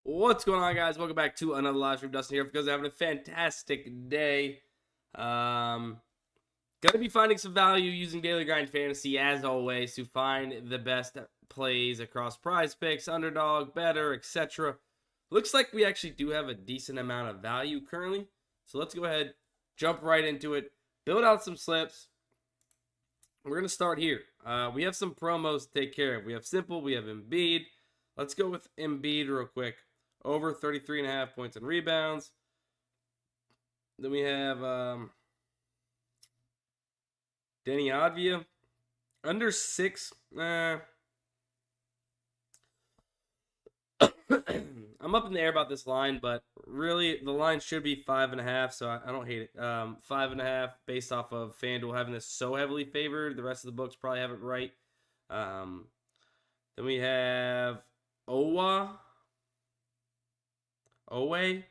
What's going on, guys? Welcome back to another live stream. Dustin here because I'm having a fantastic day. Gonna be finding some value using Daily Grind Fantasy as always to find the best plays across PrizePicks, Underdog, Better, etc. Looks like we actually do have a decent amount of value currently. So let's go ahead, jump right into it, build out some slips. We're gonna start here. We have some promos to take care of. We have Simple, we have Embiid. Let's go with Embiid real quick. Over 33.5 points and rebounds. Then we have Denny Advia. Under 6. I'm up in the air about this line, but really the line should be 5.5, so I don't hate it. 5.5 based off of FanDuel having this so heavily favored. The rest of the books probably have it right. Then we have Owe, under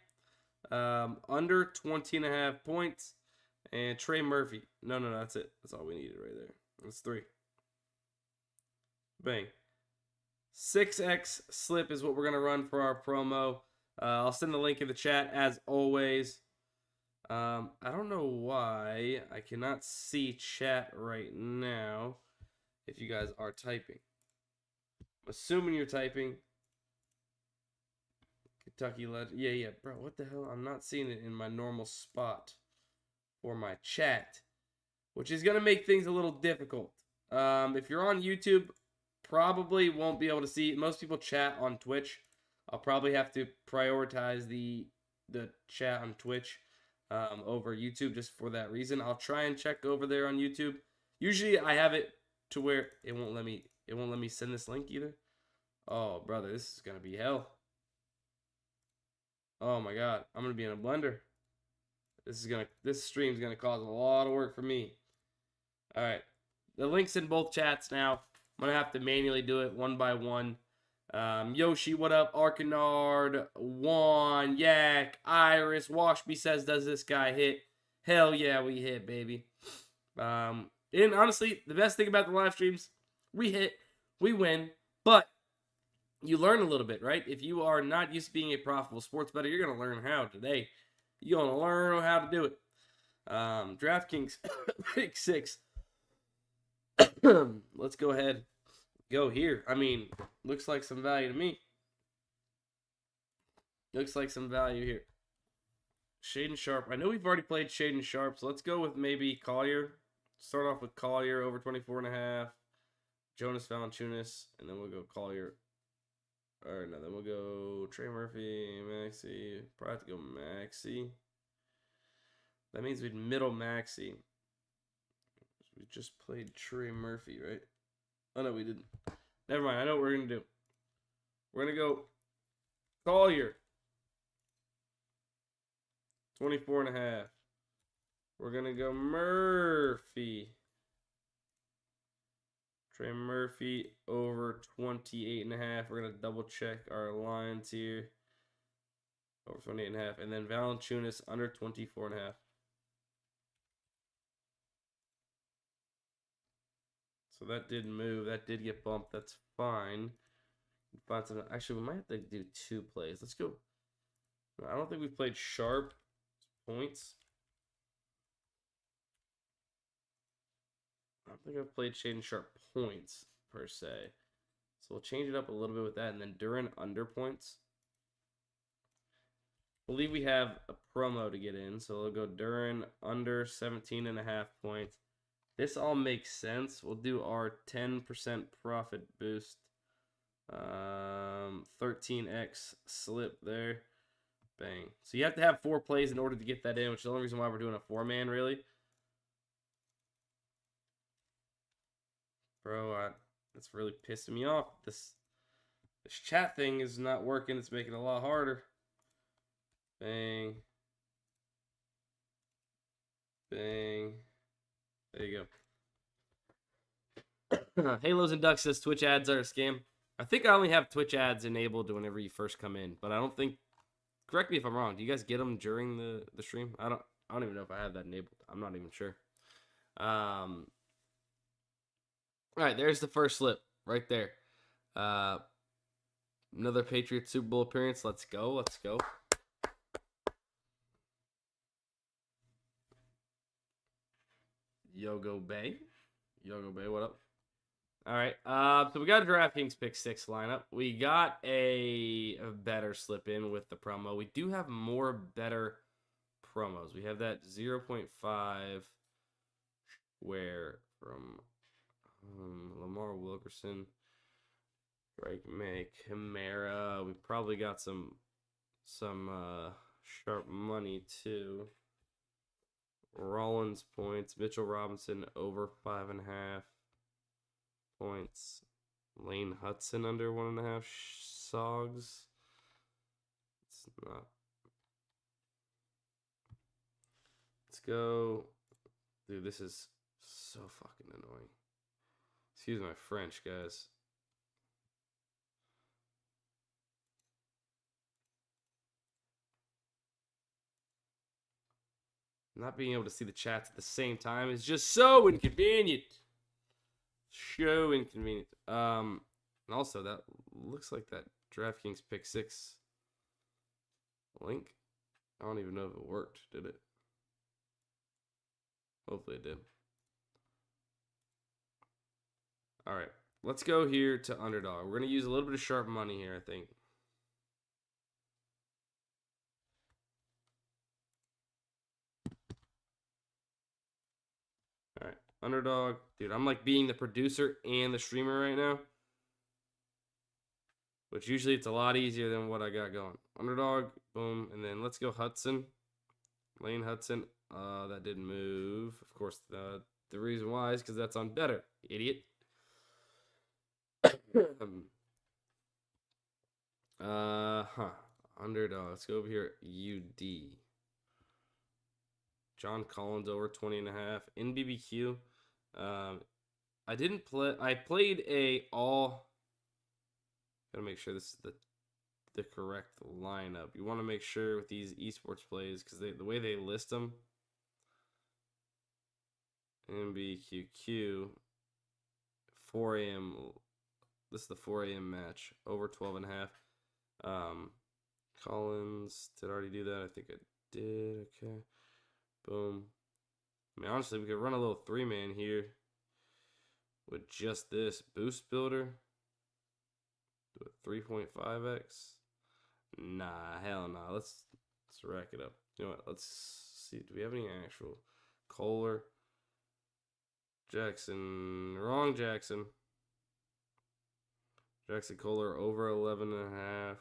20.5 points, and Trey Murphy. No, that's it. That's all we needed right there. That's 3. Bang. 6x slip is what we're gonna run for our promo. I'll send the link in the chat as always. I don't know why I cannot see chat right now. If you guys are typing, I'm assuming you're typing. Kentucky Legend. Yeah, bro. What the hell? I'm not seeing it in my normal spot for my chat, which is going to make things a little difficult. If you're on YouTube, probably won't be able to see. Most people chat on Twitch. I'll probably have to prioritize the chat on Twitch over YouTube just for that reason. I'll try and check over there on YouTube. Usually I have it to where it won't let me send this link either. Oh, brother, this is going to be hell. Oh my god, I'm gonna be in a blender. This stream's gonna cause a lot of work for me. Alright. The link's in both chats now. I'm gonna have to manually do it one by one. Yoshi, what up? Arcanard, Juan, Yak, Iris, Washby says, does this guy hit? Hell yeah, we hit, baby. And honestly, the best thing about the live streams, we hit, we win, but you learn a little bit, right? If you are not used to being a profitable sports bettor, you're going to learn how today. You're going to learn how to do it. DraftKings, pick 6. Let's go ahead. Go here. I mean, looks like some value to me. Looks like some value here. Shaden Sharp. I know we've already played Shaden Sharp, so let's go with maybe Collier. Start off with Collier over 24.5. Jonas Valanciunas, and then we'll go Collier. Alright, now then we'll go Trey Murphy, Maxi. Probably have to go Maxi. That means we'd middle Maxi. We just played Trey Murphy, right? Oh, no, we didn't. Never mind. I know what we're going to do. We're going to go Collier. 24.5. We're going to go Murphy. Trey Murphy over 28.5. We're going to double check our lines here. Over 28.5. And then Valanciunas under 24.5. So that did move. That did get bumped. That's fine. Find some. Actually, we might have to do 2 plays. Let's go. I don't think we've played Sharp points. I don't think I've played Shaden Sharp points, per se. So we'll change it up a little bit with that. And then Duran under points. I believe we have a promo to get in. So we'll go Duran under 17.5 points. This all makes sense. We'll do our 10% profit boost. 13x slip there. Bang. So you have to have 4 plays in order to get that in, which is the only reason why we're doing a 4-man, really. Bro, that's really pissing me off. This chat thing is not working. It's making it a lot harder. Bang. Bang. There you go. Halos and Ducks says Twitch ads are a scam. I think I only have Twitch ads enabled whenever you first come in, but I don't think. Correct me if I'm wrong. Do you guys get them during the stream? I don't even know if I have that enabled. I'm not even sure. All right, there's the first slip right there. Another Patriots Super Bowl appearance. Let's go. Let's go. Yogo Bay. Yogo Bay, what up? All right. So we got a DraftKings Pick 6 lineup. We got a better slip in with the promo. We do have more better promos. We have that 0.5 where from Lamar Wilkerson, Drake May, Kamara. We probably got some sharp money too. Rollins points, Mitchell Robinson over 5.5 points. Lane Hudson under 1.5 sogs. It's not. Let's go. Dude, this is so fucking annoying. Excuse my French, guys. Not being able to see the chats at the same time is just so inconvenient. So inconvenient. And also that looks like that DraftKings Pick 6 link. I don't even know if it worked, did it? Hopefully it did. All right, let's go here to Underdog. We're going to use a little bit of sharp money here, I think. All right, Underdog. Dude, I'm like being the producer and the streamer right now. Which usually it's a lot easier than what I got going. Underdog, boom, and then let's go Hudson. Lane Hudson. That didn't move. Of course, the reason why is because that's on better, idiot. Underdog. Let's go over here. UD. John Collins over 20.5 in BBQ. I didn't play. I played a all. Gotta make sure this is the correct lineup. You want to make sure with these esports plays because the way they list them. NBQQ 4 a.m. This is the 4 a.m. match over 12.5. Collins, did I already do that? I think I did. Okay. Boom. I mean, honestly, we could run a little 3-man here with just this boost builder. Do a 3.5x. Nah, hell nah. Let's rack it up. You know what? Let's see. Do we have any actual Kohler? Jackson. Wrong Jackson. Jackson Kohler over 11.5.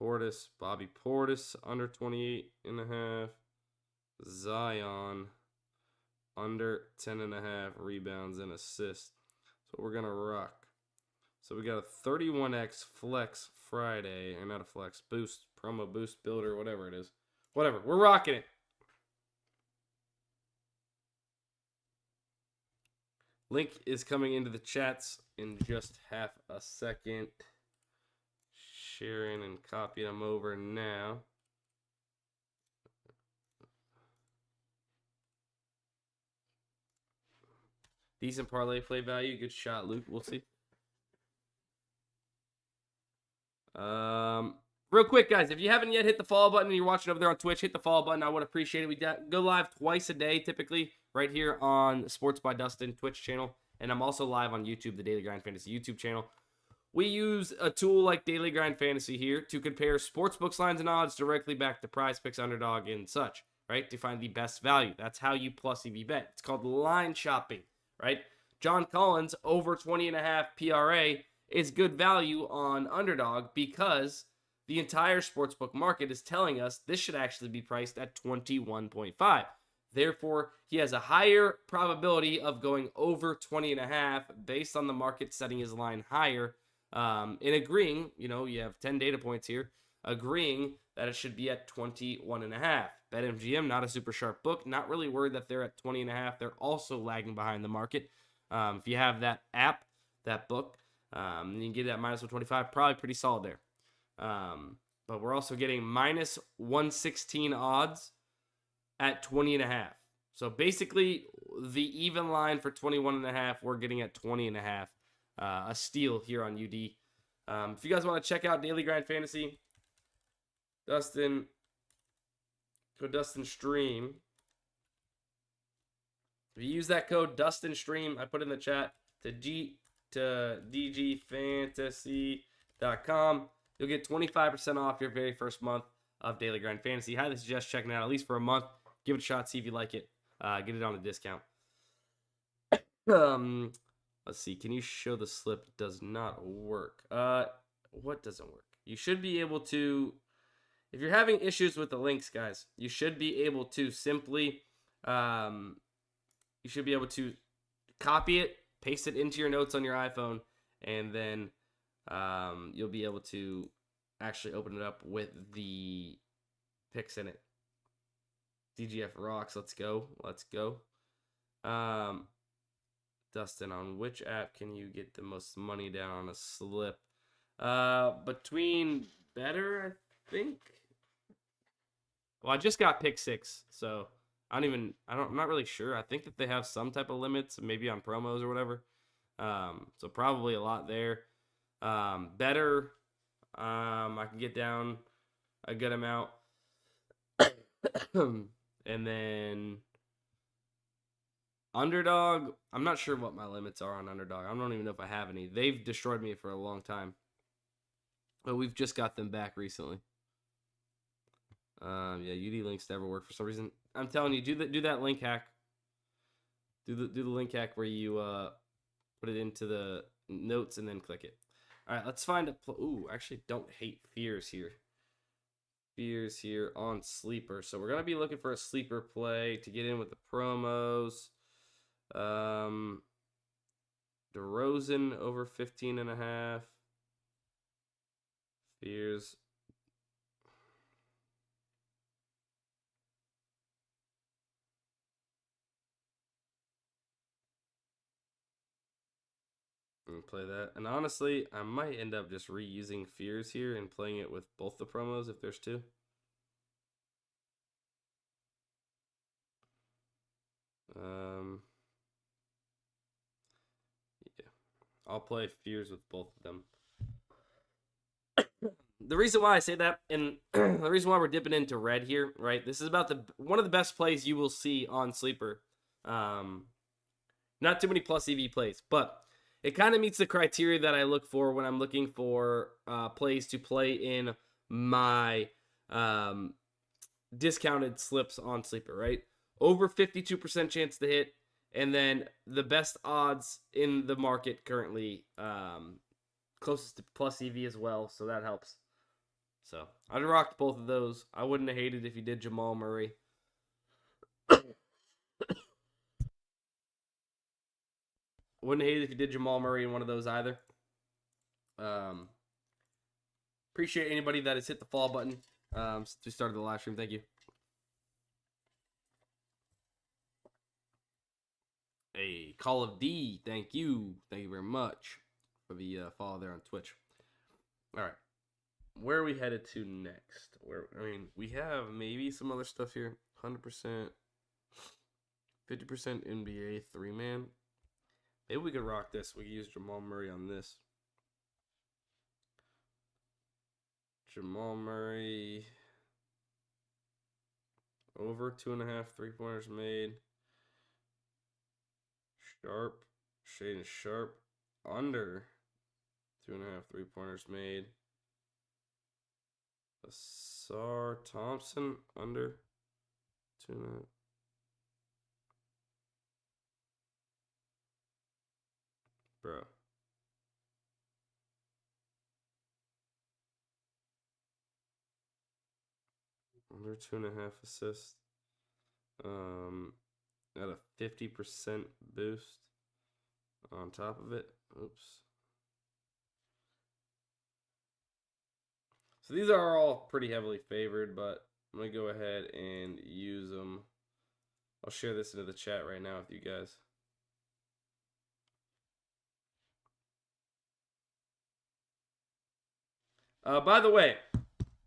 Portis. Bobby Portis under 28.5. Zion under 10.5 rebounds and assists. So we're going to rock. So we got a 31x flex Friday, or not a flex, boost, promo boost builder, whatever it is. Whatever, we're rocking it. Link is coming into the chats in just half a second. Sharing and copying them over now. Decent parlay play value. Good shot, Luke. We'll see. Real quick, guys, if you haven't yet hit the follow button and you're watching over there on Twitch, hit the follow button. I would appreciate it. We go live twice a day, typically, right here on Sports by Dustin Twitch channel. And I'm also live on YouTube, the Daily Grind Fantasy YouTube channel. We use a tool like Daily Grind Fantasy here to compare sportsbooks lines and odds directly back to PrizePicks, Underdog, and such, right? To find the best value. That's how you plus EV bet. It's called line shopping, right? John Collins, over 20.5 PRA, is good value on Underdog because the entire sportsbook market is telling us this should actually be priced at 21.5. Therefore, he has a higher probability of going over 20.5 based on the market setting his line higher. In agreeing, you have 10 data points here, agreeing that it should be at 21.5. BetMGM, not a super sharp book. Not really worried that they're at 20.5. They're also lagging behind the market. If you have that app, that book, you can get that minus 125. Probably pretty solid there. But we're also getting minus 116 odds at 20.5. So basically, the even line for 21.5, we're getting at 20.5. A steal here on UD. If you guys want to check out Daily Grind Fantasy, Dustin, go Dustin Stream. If you use that code Dustin Stream, I put in the chat to DGFantasy.com, you'll get 25% off your very first month of Daily Grind Fantasy. Highly suggest checking it out at least for a month. Give it a shot, see if you like it. Get it on a discount. Let's see. Can you show the slip? It does not work. What doesn't work? You should be able to, if you're having issues with the links, guys, you should be able to simply, you should be able to copy it, paste it into your notes on your iPhone, and then you'll be able to actually open it up with the picks in it. DGF rocks. Let's go. Let's go. Dustin, on which app can you get the most money down on a slip? Between Better, I think. Well, I just got pick 6, so I'm not really sure. I think that they have some type of limits, maybe on promos or whatever. So probably a lot there. Better, I can get down a good amount. And then Underdog, I'm not sure what my limits are on Underdog. I don't even know if I have any. They've destroyed me for a long time. But we've just got them back recently. Yeah, UD links never work for some reason. I'm telling you, do that link hack. Do the link hack where you put it into the notes and then click it. All right, let's find a ooh, actually don't hate Fears here. Fears here on Sleeper. So we're gonna be looking for a sleeper play to get in with the promos. DeRozan over 15.5. Fears. And play that. And honestly, I might end up just reusing Fears here and playing it with both the promos if there's two. Yeah. I'll play Fears with both of them. The reason why I say that, and the reason why we're dipping into red here, right? This is about one of the best plays you will see on Sleeper. Not too many plus EV plays, but it kind of meets the criteria that I look for when I'm looking for plays to play in my discounted slips on Sleeper, right? Over 52% chance to hit, and then the best odds in the market currently, closest to plus EV as well, so that helps. So I'd rocked both of those. I wouldn't have hated if you did Jamal Murray. Wouldn't hate it if you did Jamal Murray in one of those either. Appreciate anybody that has hit the follow button since we started the live stream. Thank you. Hey, Call of D, thank you. Thank you very much for the follow there on Twitch. All right. Where are we headed to next? We have maybe some other stuff here. 100%, 50% NBA 3-man. Maybe we could rock this. We could use Jamal Murray on this. Jamal Murray. Over 2.5 3-pointers made. Sharp. Shaden Sharp. Under 2.5 3-pointers made. Asar Thompson. Under 2.5. Bro. Under 2.5 assists. At a 50% boost on top of it. Oops. So these are all pretty heavily favored, but I'm going to go ahead and use them. I'll share this into the chat right now with you guys. By the way,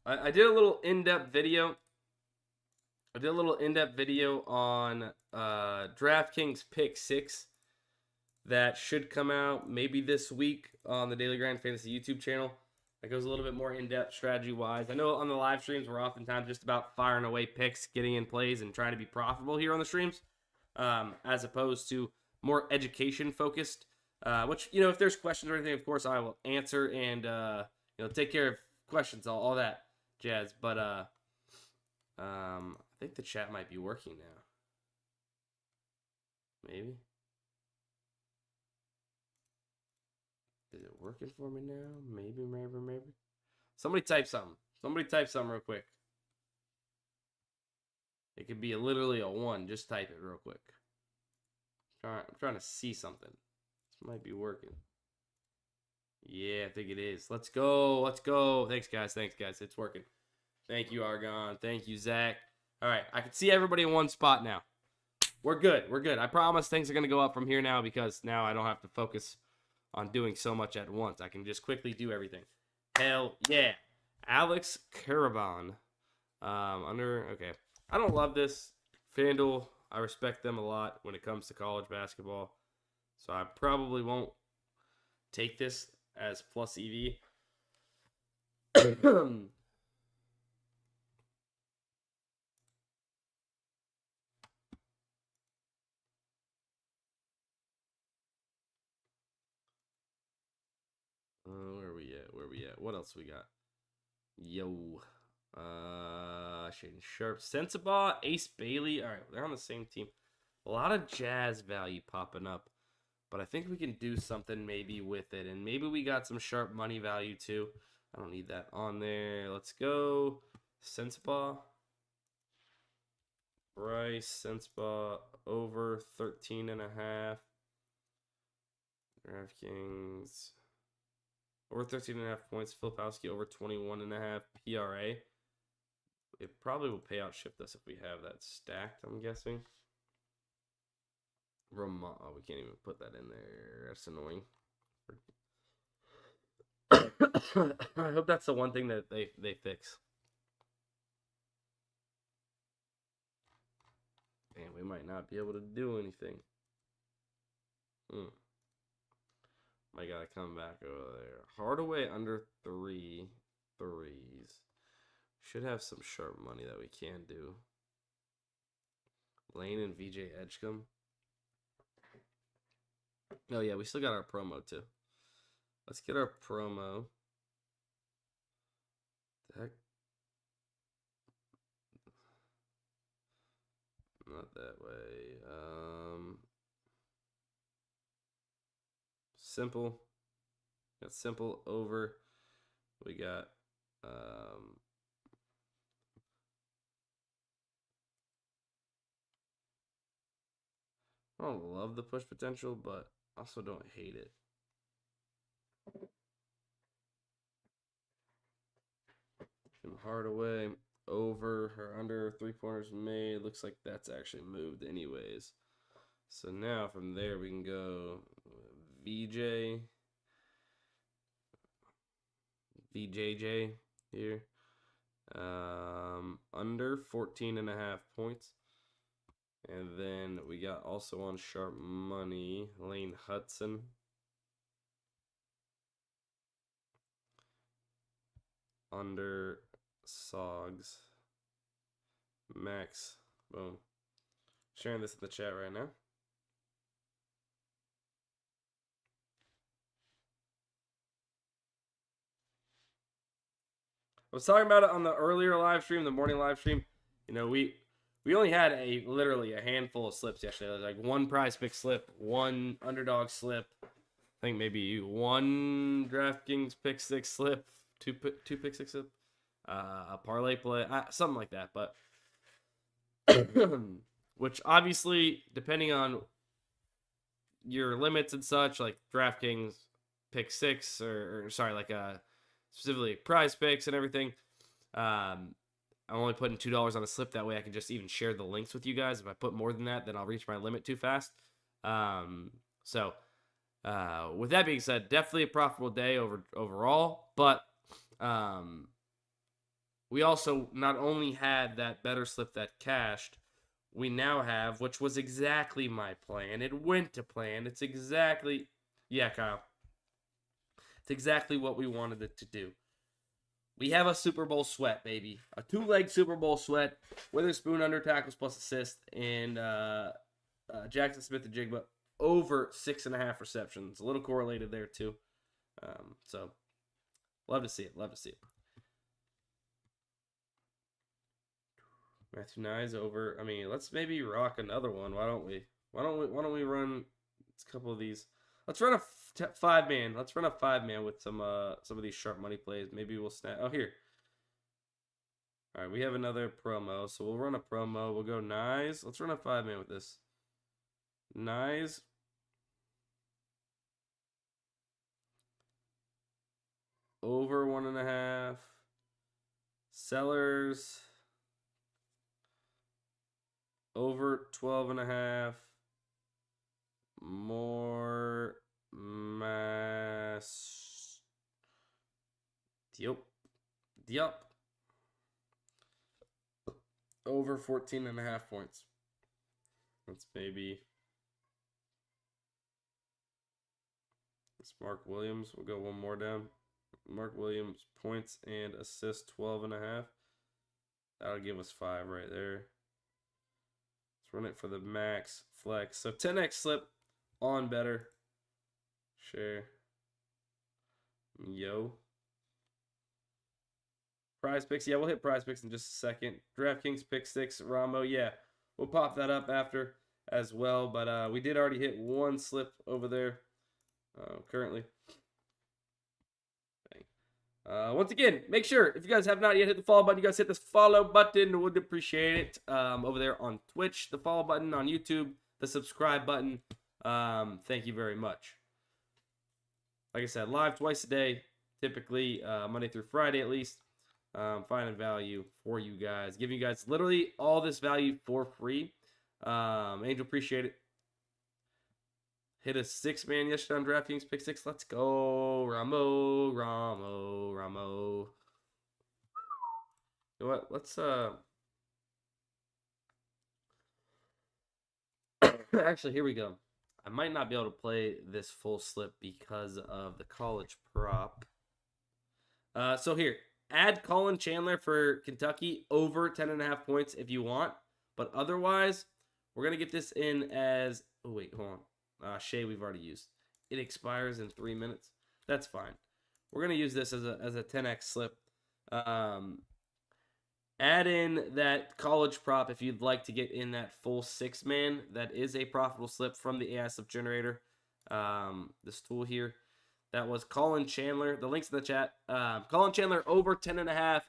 I did a little in-depth video. I did a little in-depth video on DraftKings Pick 6. that should come out maybe this week on the Daily Grind Fantasy YouTube channel. That goes a little bit more in-depth strategy-wise. I know on the live streams, we're oftentimes just about firing away picks, getting in plays, and trying to be profitable here on the streams, as opposed to more education-focused. Which, if there's questions or anything, of course, I will answer and, take care of questions, all that jazz. But I think the chat might be working now. Maybe. Is it working for me now? Maybe. Somebody type something. Real quick. It could be literally a 1. Just type it real quick. I'm trying to see something. This might be working. Yeah, I think it is. Let's go. Thanks, guys. It's working. Thank you, Argon. Thank you, Zach. All right, I can see everybody in one spot now. We're good. I promise things are going to go up from here now because now I don't have to focus on doing so much at once. I can just quickly do everything. Hell yeah. Alex Caravan. Okay. I don't love this. FanDuel, I respect them a lot when it comes to college basketball. So I probably won't take this as plus EV. Where we at? What else we got? Yo. Shaden Sharp. Sensabaugh, Ace Bailey. All right, they're on the same team. A lot of Jazz value popping up. But I think we can do something maybe with it. And maybe we got some Sharp money value too. I don't need that on there. Let's go. Sensabaugh. Bryce Sensabaugh over 13.5. DraftKings. Over 13.5 points. Filipowski over 21.5 PRA. It probably will payout shift us if we have that stacked, I'm guessing. Oh, we can't even put that in there. That's annoying. I hope that's the one thing that they fix. Man, we might not be able to do anything. I gotta come back over there. Hardaway under 3 threes. Should have some sharp money that we can do. Lane and VJ Edgecombe. Oh yeah, we still got our promo too. Let's get our promo. The heck? Not that way. Simple. Got simple over. We got I don't love the push potential, but also don't hate it. Jim Hardaway over or under 3-pointers made. Looks like that's actually moved anyways. So now from there we can go VJJ here. Under 14.5 points. And then we got also on sharp money, Lane Hudson. Under Sogs. Max. Boom. Sharing this in the chat right now. I was talking about it on the earlier live stream, the morning live stream. We only had literally a handful of slips yesterday. There was like one PrizePicks slip, one Underdog slip. I think maybe one DraftKings pick 6 slip, two pick 6 slip, a ParlayPlay, something like that. But which obviously, depending on your limits and such, like DraftKings pick 6 or specifically PrizePicks and everything. I'm only putting $2 on a slip. That way I can just even share the links with you guys. If I put more than that, then I'll reach my limit too fast. With that being said, definitely a profitable day overall. But we also not only had that better slip that cashed, we now have, which was exactly my plan. It went to plan. It's exactly, yeah, Kyle. It's exactly what we wanted it to do. We have a Super Bowl sweat, baby. A 2-leg Super Bowl sweat. Witherspoon under tackles plus assist. And Jackson Smith-Njigba over 6.5 receptions. A little correlated there, too. So, love to see it. Love to see it. Matthew Nyes over. I mean, let's maybe rock another one. Why don't we? Why don't we run a couple of these? Let's run a 5-man. Let's run a 5-man with some of these sharp money plays. Maybe we'll snap. Oh, here. All right, we have another promo, so we'll run a promo. We'll go Nyes. Let's run a 5-man with this. Nyes. Over 1.5. Sellers. Over 12.5. More mass. Yep. Over 14.5 points. That's maybe. It's Mark Williams. We'll go one more down. Mark Williams points and assists 12.5. That'll give us 5 right there. Let's run it for the max flex. So 10x slip on better. Share. Yo. PrizePicks. Yeah, we'll hit PrizePicks in just a second. DraftKings pick 6. Ramo. Yeah, we'll pop that up after as well. But we did already hit one slip over there currently. Once again, make sure, if you guys have not yet hit the follow button, you guys hit this follow button. Would appreciate it. Over there on Twitch, the follow button, on YouTube, the subscribe button. Thank you very much. Like I said, live twice a day, typically Monday through Friday at least. Finding value for you guys. Giving you guys literally all this value for free. Angel, appreciate it. Hit a 6-man yesterday on DraftKings pick 6. Let's go. Ramo. You know what? Let's actually, here we go. I might not be able to play this full slip because of the college prop. So here, add Colin Chandler for Kentucky over 10.5 points if you want. But otherwise, we're going to get this in as... Oh, wait, hold on. Shea we've already used. It expires in 3 minutes. That's fine. We're going to use this as a 10x slip. Add in that college prop if you'd like to get in that full 6-man. That is a profitable slip from the AI slip generator. This tool here. That was Colin Chandler. The link's in the chat. Colin Chandler over 10.5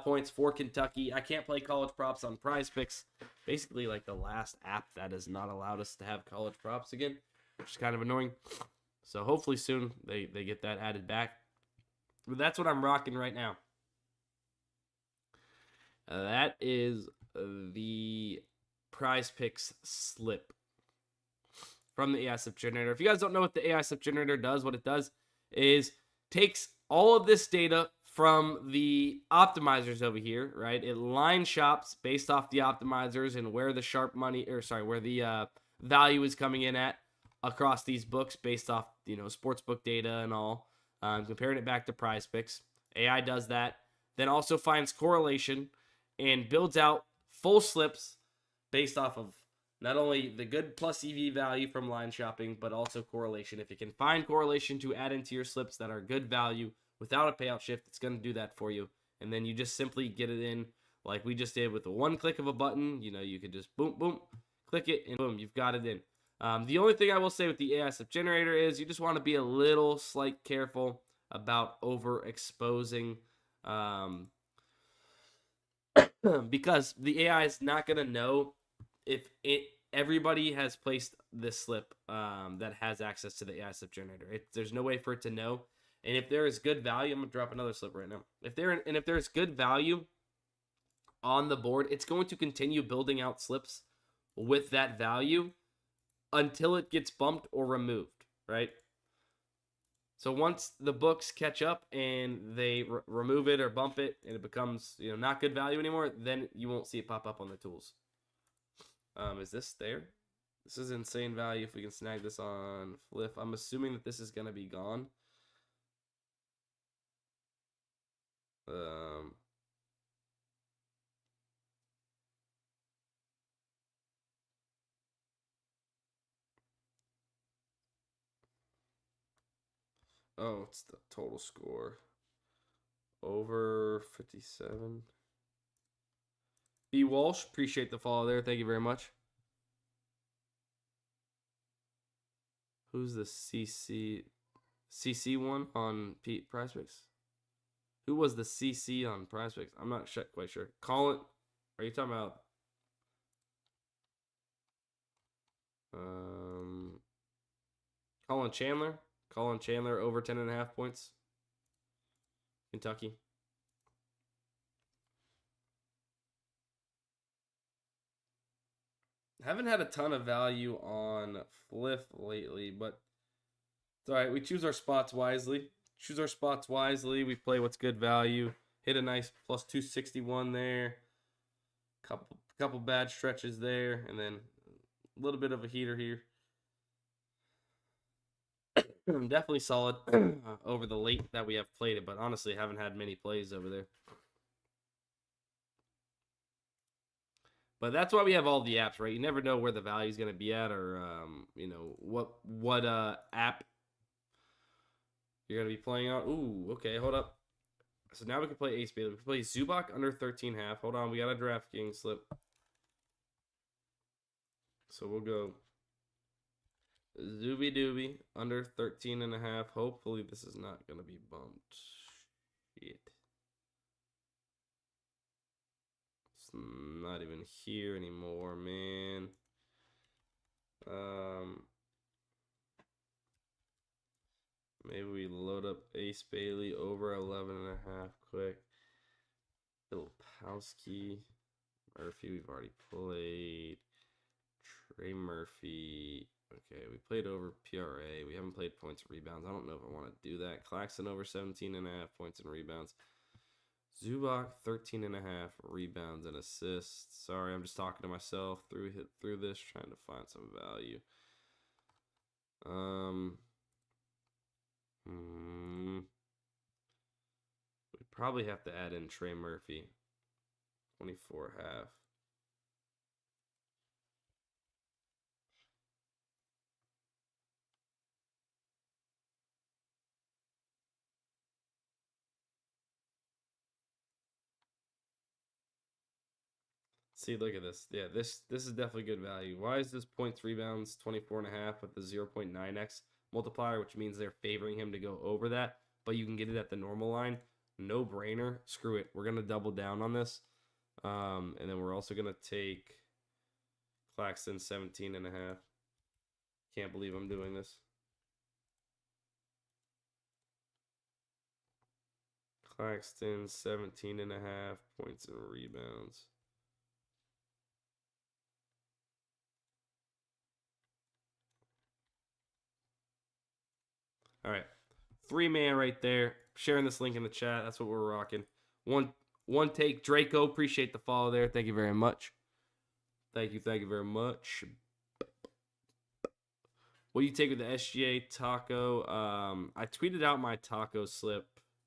points for Kentucky. I can't play college props on PrizePicks. Basically, like the last app that has not allowed us to have college props again, which is kind of annoying. So hopefully soon they get that added back. But that's what I'm rocking right now. That is the PrizePicks slip from the AI slip generator. If you guys don't know what the AI slip generator does, what it does is takes all of this data from the optimizers over here, right? It line shops based off the optimizers and where the sharp money, where the value is coming in at across these books based off, sportsbook data and all, comparing it back to PrizePicks. AI does that, then also finds correlation and builds out full slips based off of not only the good plus EV value from line shopping, but also correlation. If you can find correlation to add into your slips that are good value without a payout shift, it's going to do that for you. And then you just simply get it in like we just did with the one click of a button. You could just boom, boom, click it, and boom, you've got it in. The only thing I will say with the AI slip generator is you just want to be a little slight careful about overexposing because the AI is not going to know if everybody has placed this slip that has access to the AI slip generator. There's no way for it to know. And if there is good value, I'm going to drop another slip right now. If there's good value on the board, it's going to continue building out slips with that value until it gets bumped or removed, right? So once the books catch up and they remove it or bump it and it becomes not good value anymore, then you won't see it pop up on the tools. Is this there? This is insane value if we can snag this on Fliff. I'm assuming that this is going to be gone. Oh, it's the total score. Over 57. B. Walsh, appreciate the follow there. Thank you very much. Who's the CC one on PrizePicks? Who was the CC on PrizePicks? I'm not quite sure. Colin, are you talking about? Colin Chandler. Colin Chandler over 10.5 points. Kentucky. Haven't had a ton of value on Fliff lately, but it's all right. We choose our spots wisely. We play what's good value. Hit a nice plus 261 there. Couple bad stretches there, and then a little bit of a heater here. Definitely solid over the late that we have played it, but honestly, haven't had many plays over there. But that's why we have all the apps, right? You never know where the value is going to be at, or you know what app you're going to be playing on. Ooh, okay, hold up. So now we can play Ace Bailey. We can play Zubac under 13.5. Hold on, we got a DraftKings slip. So we'll go Zuby Dooby under 13.5. Hopefully this is not going to be bumped. Shit. It's not even here anymore, man. Maybe we load up Ace Bailey over 11.5 quick. Filipowski. Murphy, we've already played. Trey Murphy. Okay, we played over PRA. We haven't played points and rebounds. I don't know if I want to do that. Claxton over 17.5 points and rebounds. Zubac 13.5 rebounds and assists. Sorry, I'm just talking to myself through this, trying to find some value. We probably have to add in Trey Murphy. 24.5. See, look at this. Yeah, this is definitely good value. Why is this points, rebounds, 24.5 with the 0.9x multiplier, which means they're favoring him to go over that, but you can get it at the normal line. No brainer. Screw it. We're going to double down on this. And then we're also going to take Claxton 17.5. Can't believe I'm doing this. Claxton 17.5 points and rebounds. All right. 3-man right there. Sharing this link in the chat. That's what we're rocking. One take. Draco. Appreciate the follow there. Thank you very much. Thank you very much. What do you take with the SGA taco? I tweeted out my taco slip.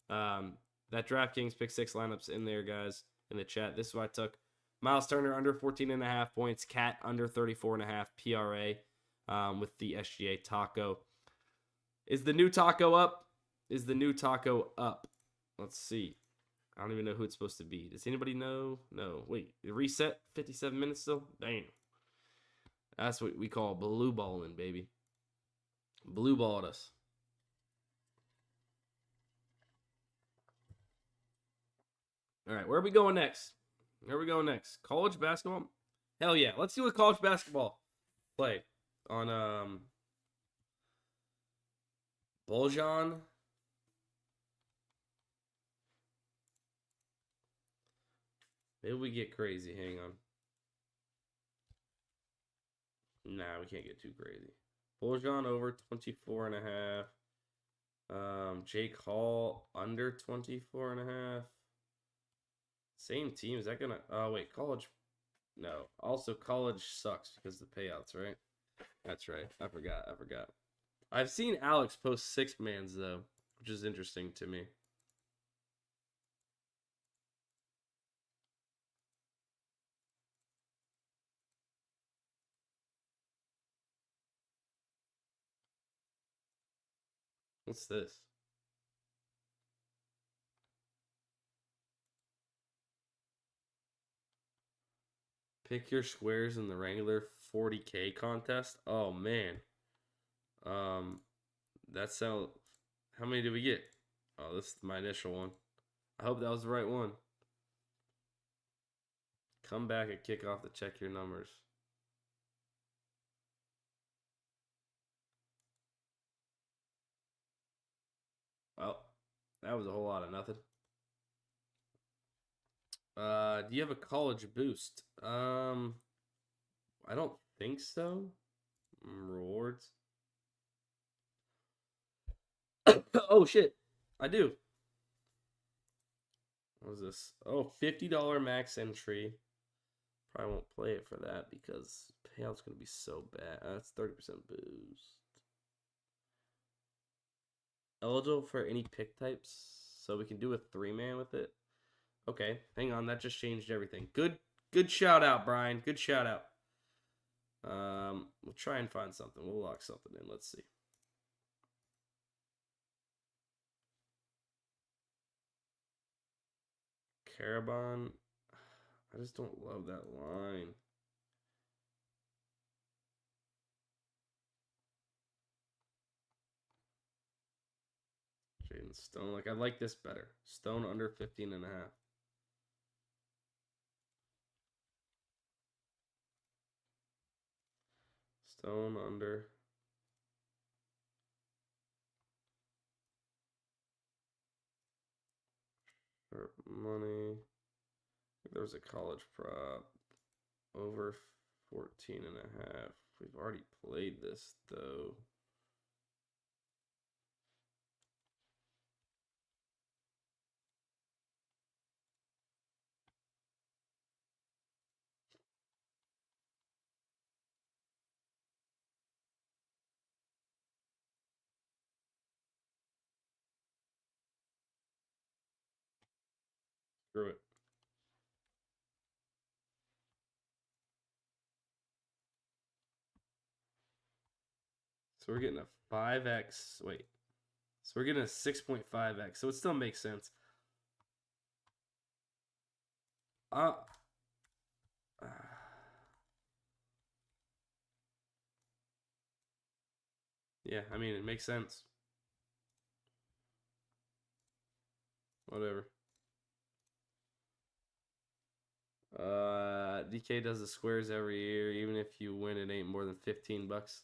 That DraftKings pick 6 lineups in there, guys, in the chat. This is what I took. Miles Turner under 14.5 points. Cat under 34.5 PRA with the SGA taco. Is the new taco up? Is the new taco up? Let's see. I don't even know who it's supposed to be. Does anybody know? No. Wait, it reset? 57 minutes still? Damn. That's what we call blue balling, baby. Blue balled us. All right, where are we going next? College basketball? Hell yeah. Let's do a college basketball play on Boljan. Maybe we get crazy. Hang on. Nah, we can't get too crazy. Boljan over 24.5. Jake Hall under 24.5. Same team. Is that gonna? Oh wait, college No. Also, college sucks because of the payouts, right? That's right. I forgot. I've seen Alex post 6-mans, though, which is interesting to me. What's this? Pick your squares in the Wrangler 40K contest. Oh, man. That's how many did we get? Oh, this is my initial one. I hope that was the right one. Come back at kickoff to check your numbers. Well, that was a whole lot of nothing. Do you have a college boost? I don't think so. Rewards. Oh shit, I do. What is this? Oh, $50 max entry. Probably won't play it for that because payout's gonna be so bad. That's 30% boost. Eligible for any pick types, so we can do a 3-man with it. Okay, hang on, that just changed everything. Good shout out, Brian. Good shout out. We'll try and find something. We'll lock something in. Let's see. Carabon. I just don't love that line. Jaden Stone. Like, I like this better. Stone under 15.5. Stone under. Money. There was a college prop. Over 14.5. We've already played this, though. Screw it. So we're getting a 5x. Wait. So we're getting a 6.5x. So it still makes sense. Yeah, I mean, it makes sense. Whatever. DK does the squares every year. Even if you win, it ain't more than $15.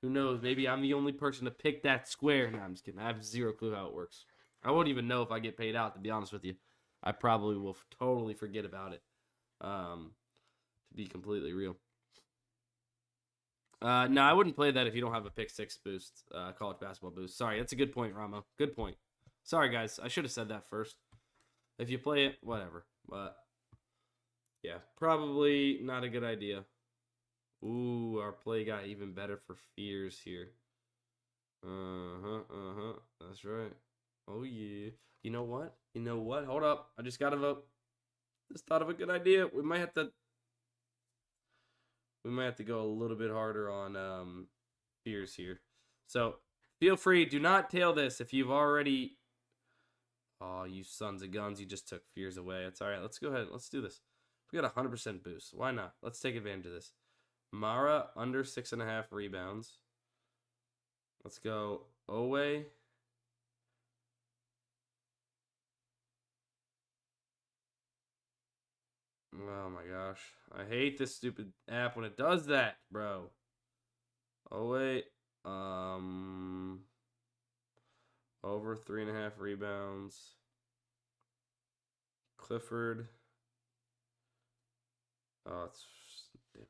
Who knows? Maybe I'm the only person to pick that square. No, I'm just kidding. I have zero clue how it works. I won't even know if I get paid out, to be honest with you. I probably will totally forget about it. To be completely real. No, I wouldn't play that if you don't have a pick 6 boost, college basketball boost. Sorry, that's a good point, Ramo. Good point. Sorry, guys. I should have said that first. If you play it, whatever. But, yeah, probably not a good idea. Ooh, our play got even better for fears here. That's right. Oh, yeah. You know what? Hold up. I just got to vote. Just thought of a good idea. We might have to go a little bit harder on fears here. So, feel free. Do not tail this if you've already... Oh, you sons of guns. You just took fears away. It's all right. Let's go ahead. Let's do this. We got a 100% boost. Why not? Let's take advantage of this. Mara under 6.5 rebounds. Let's go Owe. Oh my gosh. I hate this stupid app when it does that, bro. Owe. Over 3.5 rebounds. Clifford. Oh, it's... Damn it.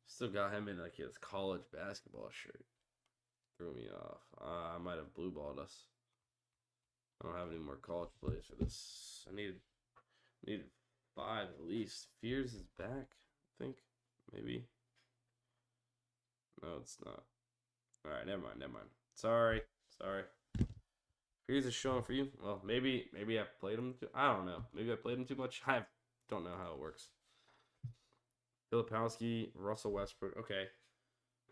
Still got him in like his college basketball shirt. Threw me off. I might have blue balled us. I don't have any more college plays for this. I needed 5 at least. Fears is back, I think. Maybe. No, it's not. All right, never mind. Sorry. Fears is showing for you. Well, maybe I played him. I don't know. Maybe I played him too much. I don't know how it works. Filipowski, Russell Westbrook. Okay.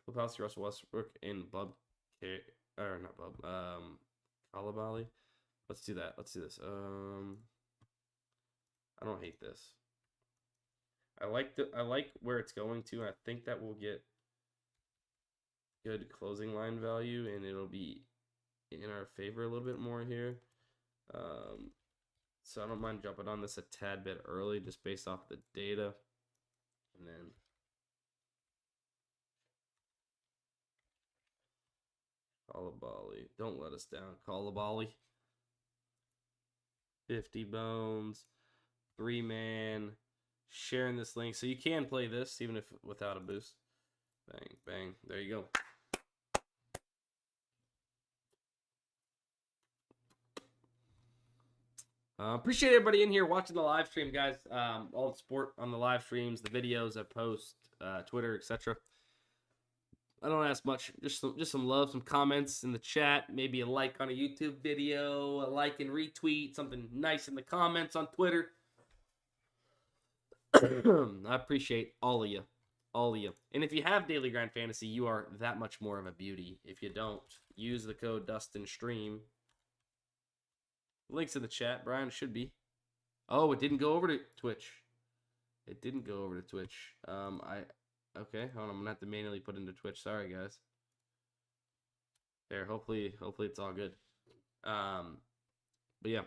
Filipowski, Russell Westbrook, and Bub. Or not Bub. Kalabali. Let's do that. Let's do this. I don't hate this. I like where it's going to. I think that we'll get good closing line value, and it'll be in our favor a little bit more here. So I don't mind jumping on this a tad bit early, just based off the data, and then Kalabali. Don't let us down, Kalabali. 50 bones, 3-man. Sharing this link, so you can play this even if without a boost. Bang, bang. There you go. Appreciate everybody in here watching the live stream, guys. All the support on the live streams, the videos I post, Twitter, etc. I don't ask much, just some love, some comments in the chat, maybe a like on a YouTube video, a like and retweet, something nice in the comments on Twitter. I appreciate all of you. And if you have Daily Grind Fantasy, you are that much more of a beauty. If you don't, use the code DUSTINSTREAM. Links in the chat, Brian. It should be. Oh, it didn't go over to Twitch. Okay, hold on. I'm gonna have to manually put into Twitch. Sorry, guys. There. Hopefully it's all good. But yeah.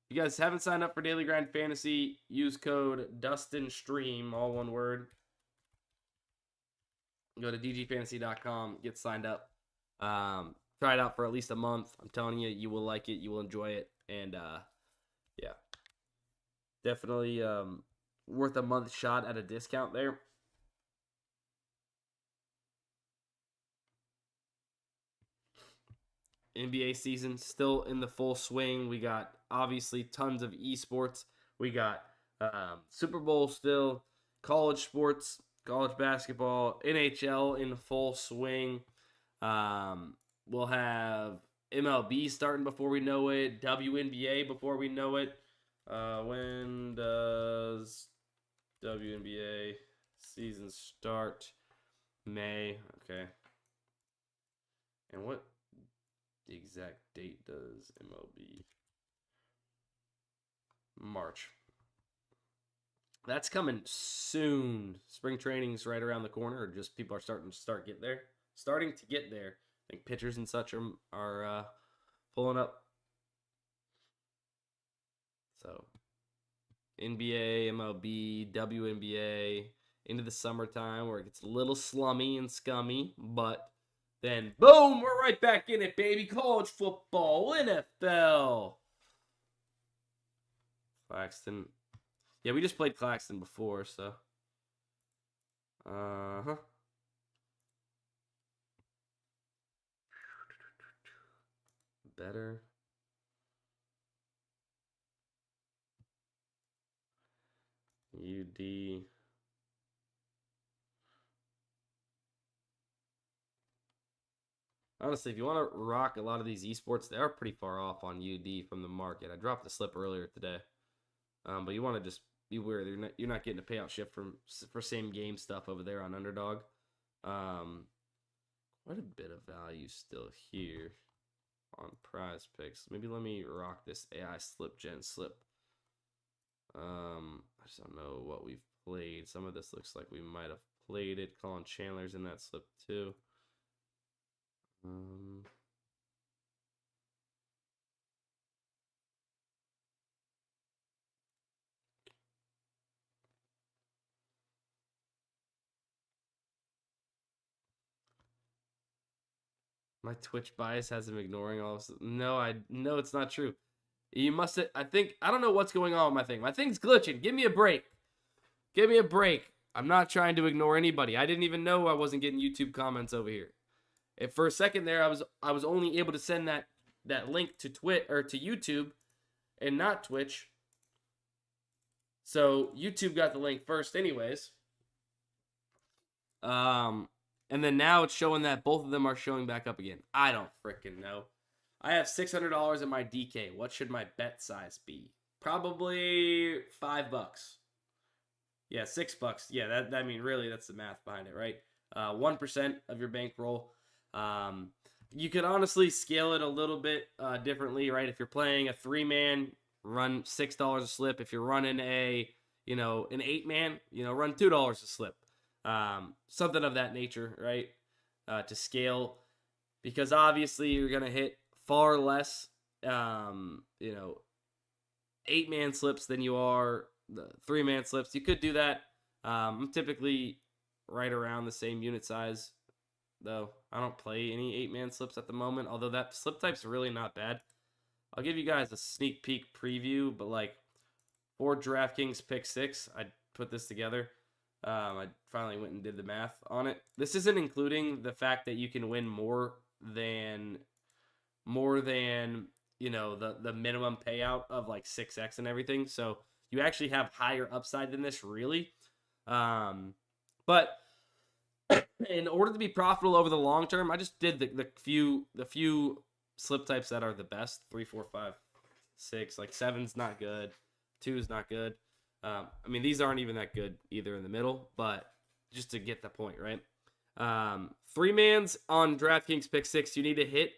If you guys haven't signed up for Daily Grind Fantasy, use code DUSTINSTREAM, all one word. Go to dgfantasy.com, get signed up. Try it out for at least a month. I'm telling you, you will like it. You will enjoy it. And, yeah. Definitely worth a month shot at a discount there. NBA season still in the full swing. We got obviously tons of esports. We got Super Bowl still, college sports, college basketball, NHL in full swing. We'll have MLB starting before we know it, WNBA before we know it. When does WNBA season start? May. Okay. And what the exact date does MLB? March. That's coming soon. Spring training's right around the corner, or just people are starting to get there. I think pitchers and such are pulling up. So NBA, MLB, WNBA into the summertime where it gets a little slummy and scummy, but then boom, we're right back in it, baby. College football, NFL. Claxton. Yeah, we just played Claxton before, so. Better. UD. Honestly, if you want to rock a lot of these esports, they are pretty far off on UD from the market. I dropped the slip earlier today. But you want to just be aware you're not getting a payout shift for same game stuff over there on Underdog. Quite a bit of value still here on PrizePicks. Maybe let me rock this AI slip. I just don't know what we've played. Some of this looks like we might have played it. Colin Chandler's in that slip too. My Twitch bias has him ignoring all of this. No, it's not true. You must have, I don't know what's going on with my thing. My thing's glitching. Give me a break. I'm not trying to ignore anybody. I didn't even know I wasn't getting YouTube comments over here. If for a second there, I was only able to send that link to Twitch or to YouTube and not Twitch. So YouTube got the link first anyways. And then now it's showing that both of them are showing back up again. I don't freaking know. I have $600 in my DK. What should my bet size be? Probably $5. Yeah, $6. Yeah, that I mean, really, that's the math behind it, right? 1% of your bankroll. You could honestly scale it a little bit differently, right? If you're playing a 3-man, run $6 a slip. If you're running an 8-man, run $2 a slip. Something of that nature, right? To scale, because obviously you're gonna hit far less, 8-man slips than you are the 3-man slips. You could do that. I'm typically right around the same unit size, though. I don't play any 8-man slips at the moment, although that slip type's really not bad. I'll give you guys a sneak peek preview, but like for DraftKings Pick 6, I put this together. I finally went and did the math on it. This isn't including the fact that you can win more than the minimum payout of like 6x and everything. So you actually have higher upside than this, really. But in order to be profitable over the long term, I just did the few slip types that are the best. 3, 4, 5, 6. Like 7's not good. 2's not good. I mean, these aren't even that good either in the middle, but just to get the point, right? 3-mans on DraftKings Pick 6, you need to hit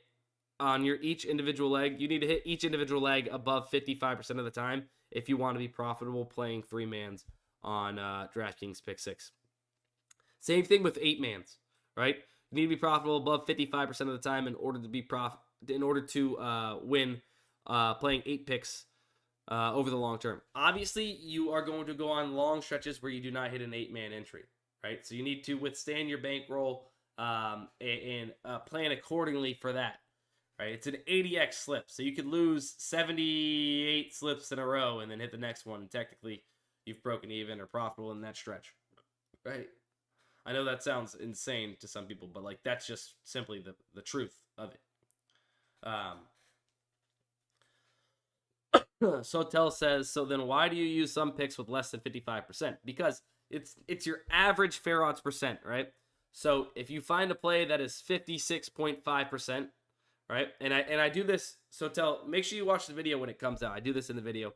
on each individual leg. You need to hit each individual leg above 55% of the time if you want to be profitable playing 3-mans on DraftKings Pick 6. Same thing with 8-mans, right? You need to be profitable above 55% of the time in order to win playing 8 picks over the long term. Obviously, you are going to go on long stretches where you do not hit an 8-man entry, right? So you need to withstand your bankroll and plan accordingly for that, right? It's an 80x slip, so you could lose 78 slips in a row and then hit the next one, and technically you've broken even or profitable in that stretch, right? I know that sounds insane to some people, but like that's just simply the truth of it. Sotel says, so then why do you use some picks with less than 55%? Because it's your average fair odds percent, right? So if you find a play that is 56.5%, right? And I do this, Sotel, make sure you watch the video when it comes out. I do this in the video.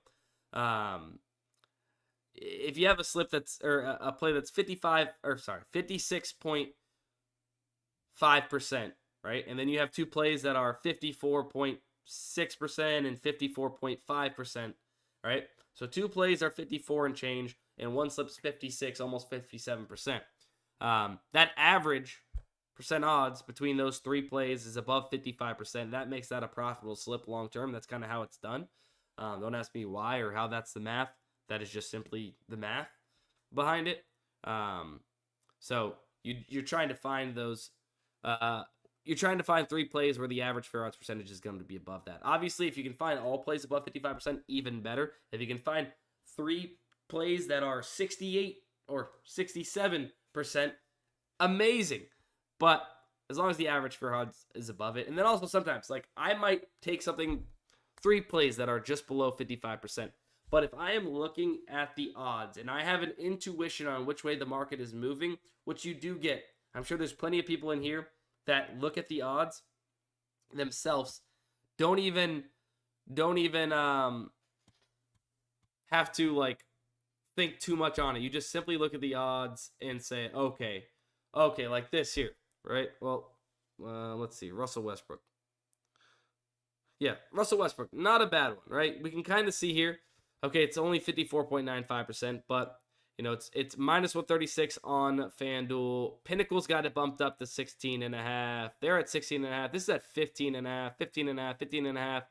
If you have a slip a play that's 56.5%, right? And then you have two plays that are 54.6% and 54.5%, right? So two plays are 54 and change, and one slip's 56, almost 57%. That average percent odds between those three plays is above 55%. That makes that a profitable slip long term. That's kind of how it's done. Don't ask me why or how that's the math. That is just simply the math behind it. So you're trying to find those. You're trying to find three plays where the average fair odds percentage is going to be above that. Obviously, if you can find all plays above 55%, even better. If you can find three plays that are 68 or 67%, amazing. But as long as the average fair odds is above it. And then also sometimes, like, I might take three plays that are just below 55%. But if I am looking at the odds and I have an intuition on which way the market is moving, which you do get, I'm sure there's plenty of people in here that look at the odds themselves, don't even have to like think too much on it. You just simply look at the odds and say, okay, like this here, right? Well, let's see, Russell Westbrook. Yeah, Russell Westbrook, not a bad one, right? We can kind of see here. Okay, it's only 54.95%, but it's minus 136 on FanDuel. Pinnacle's got it bumped up to 16.5. They're at 16.5. This is at 15.5, 15.5, 15.5,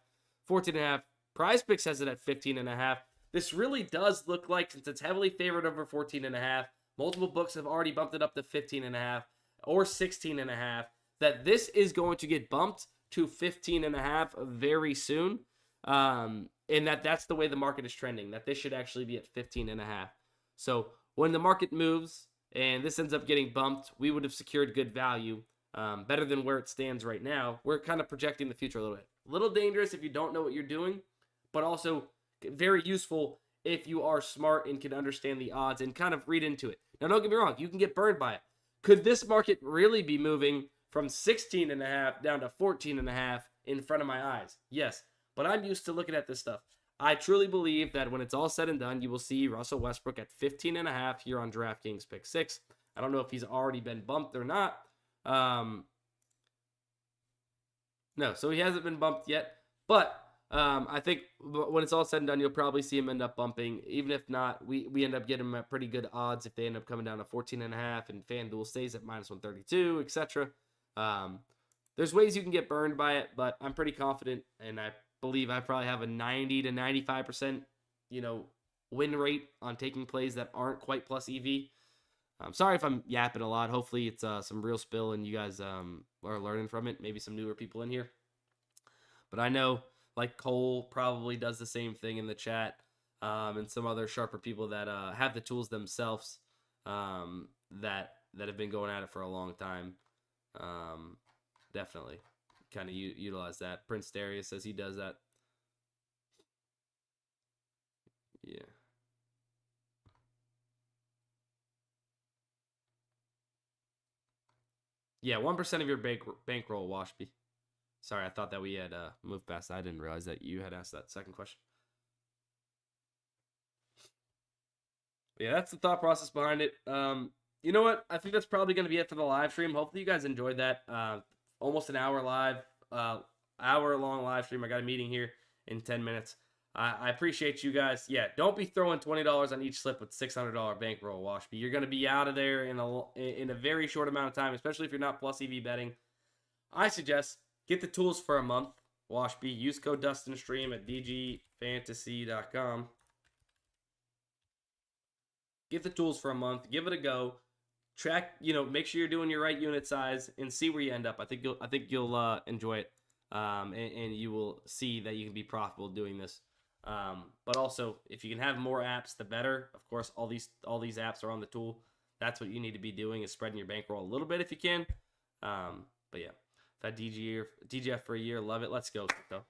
14.5. PrizePicks has it at 15.5. This really does look like, since it's heavily favored over 14.5, multiple books have already bumped it up to 15.5 or 16.5, that this is going to get bumped to 15.5 very soon. And that's the way the market is trending, that this should actually be at 15.5. So when the market moves and this ends up getting bumped, we would have secured good value, better than where it stands right now. We're kind of projecting the future a little bit. A little dangerous if you don't know what you're doing, but also very useful if you are smart and can understand the odds and kind of read into it. Now, don't get me wrong, you can get burned by it. Could this market really be moving from 16.5 down to 14.5 in front of my eyes? Yes, but I'm used to looking at this stuff. I truly believe that when it's all said and done, you will see Russell Westbrook at 15.5 here on DraftKings Pick 6. I don't know if he's already been bumped or not. No, so he hasn't been bumped yet. But I think when it's all said and done, you'll probably see him end up bumping. Even if not, we end up getting him at pretty good odds if they end up coming down to 14.5 and FanDuel stays at -132, etc. There's ways you can get burned by it, but I'm pretty confident, and I believe I probably have a 90 to 95%, win rate on taking plays that aren't quite plus EV. I'm sorry if I'm yapping a lot. Hopefully it's some real spill and you guys are learning from it. Maybe some newer people in here. But I know like Cole probably does the same thing in the chat, and some other sharper people that have the tools themselves that have been going at it for a long time. Definitely kind of utilize that. Prince Darius says he does that. Yeah. Yeah, 1% of your bankroll, Washby. Sorry, I thought that we had moved past that. I didn't realize that you had asked that second question. But yeah, that's the thought process behind it. You know what? I think that's probably going to be it for the live stream. Hopefully you guys enjoyed that. Almost an hour live, hour-long live stream. I got a meeting here in 10 minutes. I appreciate you guys. Yeah, don't be throwing $20 on each slip with $600 bankroll, Washby. You're going to be out of there in a very short amount of time, especially if you're not plus EV betting. I suggest get the tools for a month, Washby. Use code DUSTINSTREAM at dgfantasy.com. Get the tools for a month. Give it a go. Track, make sure you're doing your right unit size and see where you end up. I think you'll enjoy it, and you will see that you can be profitable doing this. But also, if you can have more apps, the better. Of course, all these apps are on the tool. That's what you need to be doing, is spreading your bankroll a little bit if you can. But yeah, that DGF for a year, love it. Let's go, though.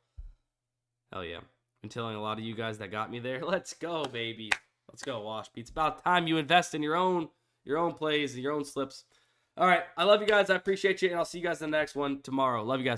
Hell yeah! I'm telling a lot of you guys that got me there. Let's go, baby. Let's go, Washby. It's about time you invest in your own plays and your own slips. All right, I love you guys. I appreciate you, and I'll see you guys in the next one tomorrow. Love you guys.